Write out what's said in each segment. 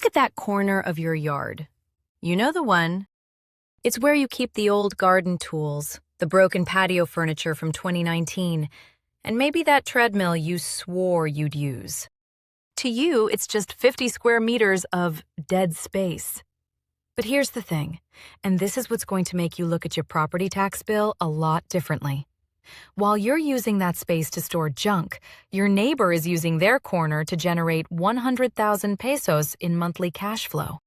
at that corner of your yard. You know the one. It's where you keep the old garden tools, the broken patio furniture from 2019, and maybe that treadmill you swore you'd use. To you, it's just 50 square meters of dead space. But here's the thing, and this is what's going to make you look at your property tax bill a lot differently. While you're using that space to store junk, your neighbor is using their corner to generate 100,000 pesos in monthly cash flow.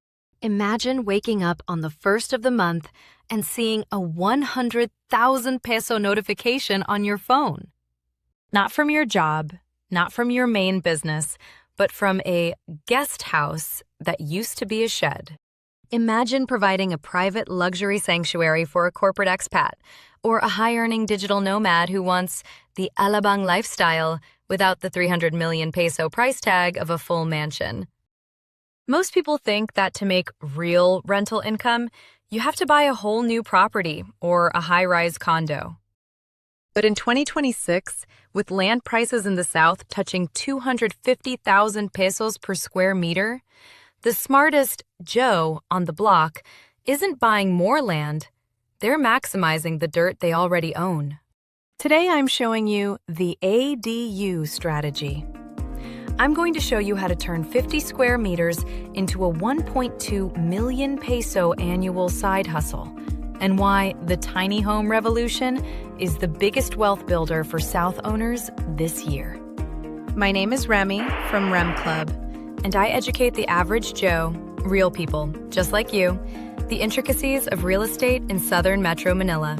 Imagine waking up on the first of the month and seeing a 100,000 peso notification on your phone. Not from your job, not from your main business, but from a guest house that used to be a shed. Imagine providing a private luxury sanctuary for a corporate expat or a high-earning digital nomad who wants the Alabang lifestyle without the 300 million peso price tag of a full mansion. Most people think that to make real rental income, you have to buy a whole new property or a high-rise condo. But in 2026, with land prices in the South touching 250,000 pesos per square meter, the smartest Joe on the block isn't buying more land, they're maximizing the dirt they already own. Today I'm showing you the ADU strategy. I'm going to show you how to turn 50 square meters into a 1.2 million peso annual side hustle, and why the tiny home revolution is the biggest wealth builder for South owners this year. My name is Remy from REM Club, and I educate the average Joe, real people, just like you, the intricacies of real estate in Southern Metro Manila.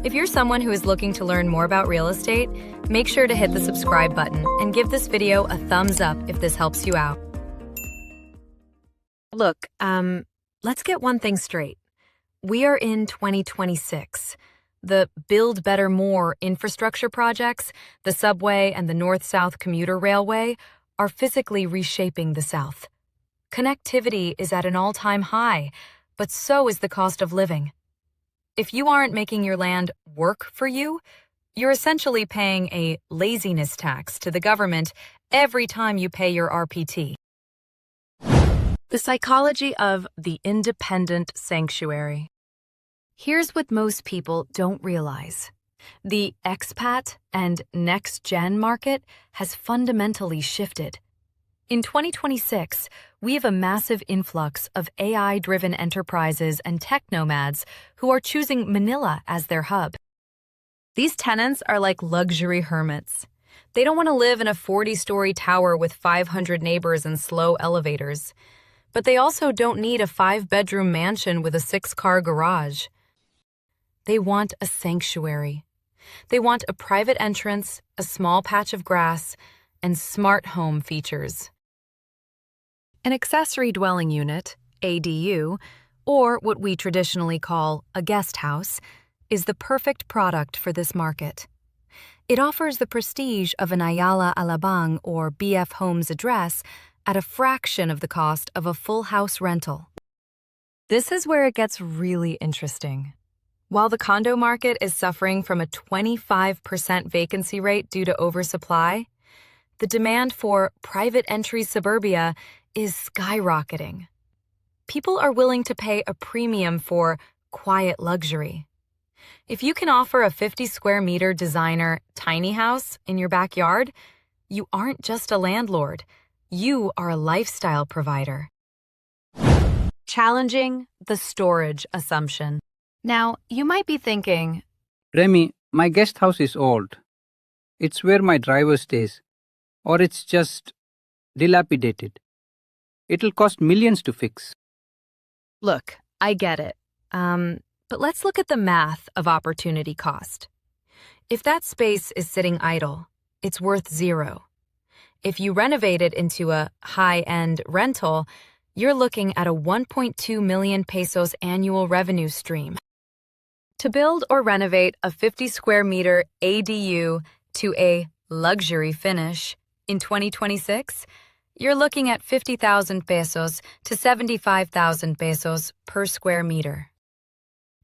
If you're someone who is looking to learn more about real estate, make sure to hit the subscribe button and give this video a thumbs up if this helps you out. Look, let's get one thing straight. We are in 2026. The Build Better More infrastructure projects, the subway and the North-South commuter railway, are physically reshaping the South. Connectivity is at an all-time high, but so is the cost of living. If you aren't making your land work for you, you're essentially paying a laziness tax to the government every time you pay your RPT. The psychology of the independent sanctuary. Here's what most people don't realize. The expat and next-gen market has fundamentally shifted. In 2026, we have a massive influx of AI-driven enterprises and tech nomads who are choosing Manila as their hub. These tenants are like luxury hermits. They don't want to live in a 40-story tower with 500 neighbors and slow elevators. But they also don't need a 5-bedroom mansion with a 6-car garage. They want a sanctuary. They want a private entrance, a small patch of grass, and smart home features. An accessory dwelling unit, ADU, or what we traditionally call a guest house, is the perfect product for this market. It offers the prestige of an Ayala Alabang or BF Homes address at a fraction of the cost of a full house rental. This is where it gets really interesting. While the condo market is suffering from a 25% vacancy rate due to oversupply, the demand for private entry suburbia is skyrocketing. People are willing to pay a premium for quiet luxury. If you can offer a 50 square meter designer tiny house in your backyard, you aren't just a landlord, you are a lifestyle provider. Challenging the storage assumption. Now, you might be thinking, Remy, my guest house is old. It's where my driver stays. Or it's just dilapidated. It'll cost millions to fix. look, I get it. But let's look at the math of opportunity cost. If that space is sitting idle, it's worth zero. If you renovate it into a high-end rental, you're looking at a 1.2 million pesos annual revenue stream. To build or renovate a 50 square meter ADU to a luxury finish in 2026, you're looking at 50,000 pesos to 75,000 pesos per square meter.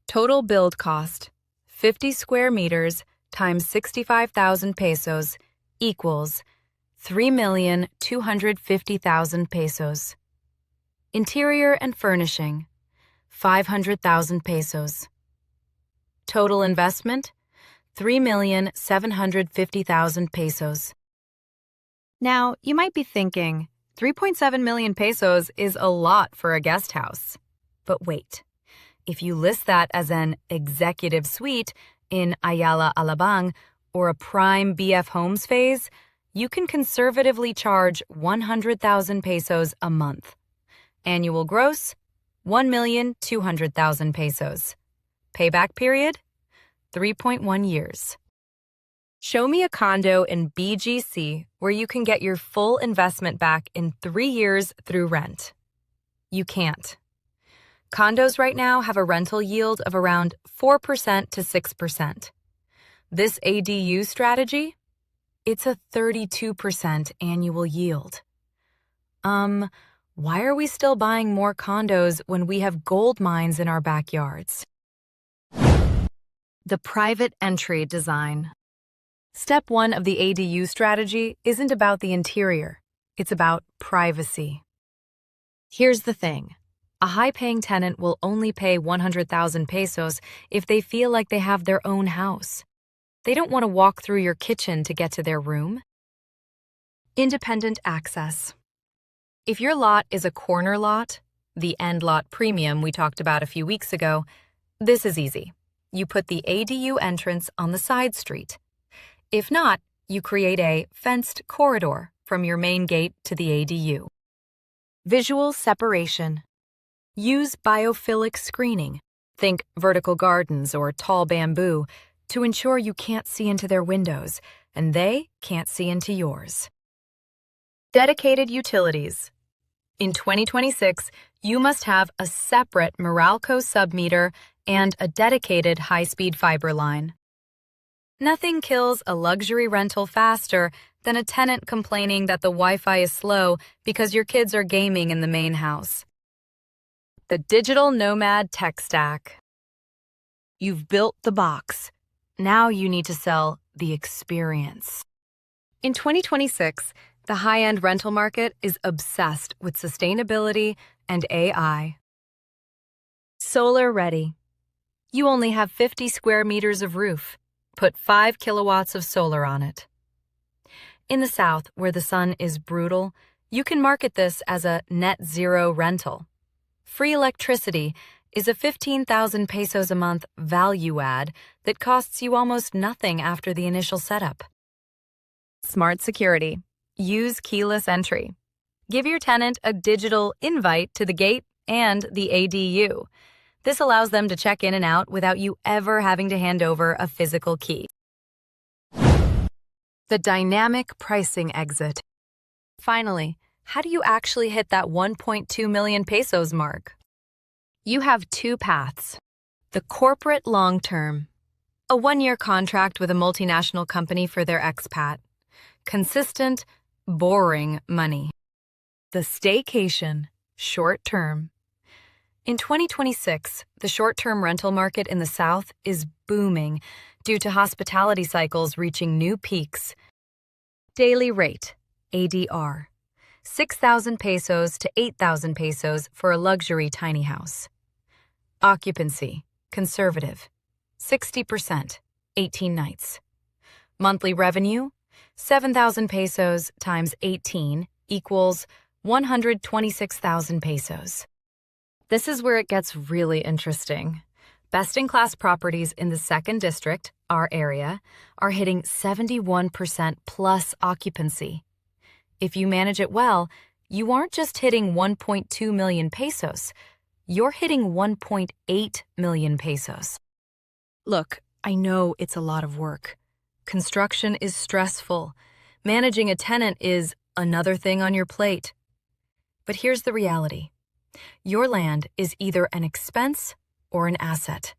Total build cost, 50 square meters times 65,000 pesos equals 3,250,000 pesos. Interior and furnishing, 500,000 pesos. Total investment, 3,750,000 pesos. Now, you might be thinking, 3.7 million pesos is a lot for a guest house. But wait, if you list that as an executive suite in Ayala, Alabang, or a prime BF Homes phase, you can conservatively charge 100,000 pesos a month. Annual gross, 1,200,000 pesos. Payback period, 3.1 years. Show me a condo in BGC where you can get your full investment back in 3 years through rent. You can't. Condos right now have a rental yield of around 4% to 6%. This ADU strategy, it's a 32% annual yield. Why are we still buying more condos when we have gold mines in our backyards? The private entry design. Step 1 of the ADU strategy isn't about the interior. It's about privacy. Here's the thing. A high-paying tenant will only pay 100,000 pesos if they feel like they have their own house. They don't want to walk through your kitchen to get to their room. Independent access. If your lot is a corner lot, the end lot premium we talked about a few weeks ago, this is easy. You put the ADU entrance on the side street. If not, you create a fenced corridor from your main gate to the ADU. Visual separation. Use biophilic screening, think vertical gardens or tall bamboo, to ensure you can't see into their windows and they can't see into yours. Dedicated utilities. In 2026, you must have a separate Meralco submeter and a dedicated high-speed fiber line. Nothing kills a luxury rental faster than a tenant complaining that the Wi-Fi is slow because your kids are gaming in the main house. The digital Nomad tech stack. You've built the box. Now you need to sell the experience. In 2026, the high-end rental market is obsessed with sustainability and AI. Solar ready. You only have 50 square meters of roof. Put 5 kilowatts of solar on it. In the South, where the sun is brutal, you can market this as a net zero rental. Free electricity is a 15,000 pesos a month value add that costs you almost nothing after the initial setup. Smart security. Use keyless entry. Give your tenant a digital invite to the gate and the ADU. This allows them to check in and out without you ever having to hand over a physical key. The dynamic pricing exit. Finally, how do you actually hit that 1.2 million pesos mark? You have 2 paths. The corporate long-term. A 1-year contract with a multinational company for their expat. Consistent, boring money. The staycation, short-term. In 2026, the short-term rental market in the South is booming due to hospitality cycles reaching new peaks. Daily rate, ADR, 6,000 pesos to 8,000 pesos for a luxury tiny house. Occupancy, conservative, 60%, 18 nights. Monthly revenue, 7,000 pesos times 18 equals 126,000 pesos. This is where it gets really interesting. Best-in-class properties in the 2nd District, our area, are hitting 71% plus occupancy. If you manage it well, you aren't just hitting 1.2 million pesos, you're hitting 1.8 million pesos. Look, I know it's a lot of work. Construction is stressful. Managing a tenant is another thing on your plate. But here's the reality. Your land is either an expense or an asset.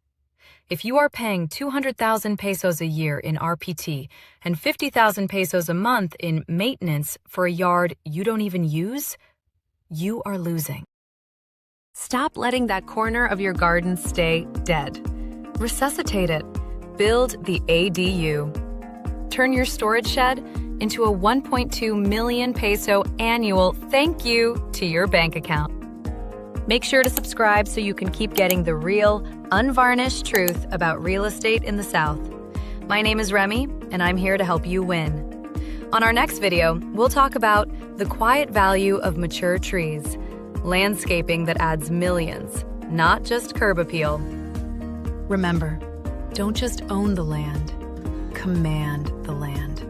If you are paying 200,000 pesos a year in RPT and 50,000 pesos a month in maintenance for a yard you don't even use, you are losing. Stop letting that corner of your garden stay dead. Resuscitate it. Build the ADU. Turn your storage shed into a 1.2 million peso annual thank you to your bank account. Make sure to subscribe so you can keep getting the real, unvarnished truth about real estate in the South. My name is Remy, and I'm here to help you win. On our next video, we'll talk about the quiet value of mature trees, landscaping that adds millions, not just curb appeal. Remember, don't just own the land, command the land.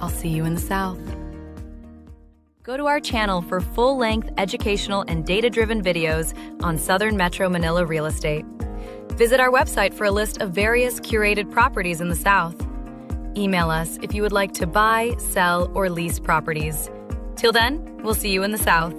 I'll see you in the South. Go to our channel for full-length educational and data-driven videos on Southern Metro Manila real estate. Visit our website for a list of various curated properties in the South. Email us if you would like to buy, sell, or lease properties. Till then, we'll see you in the South.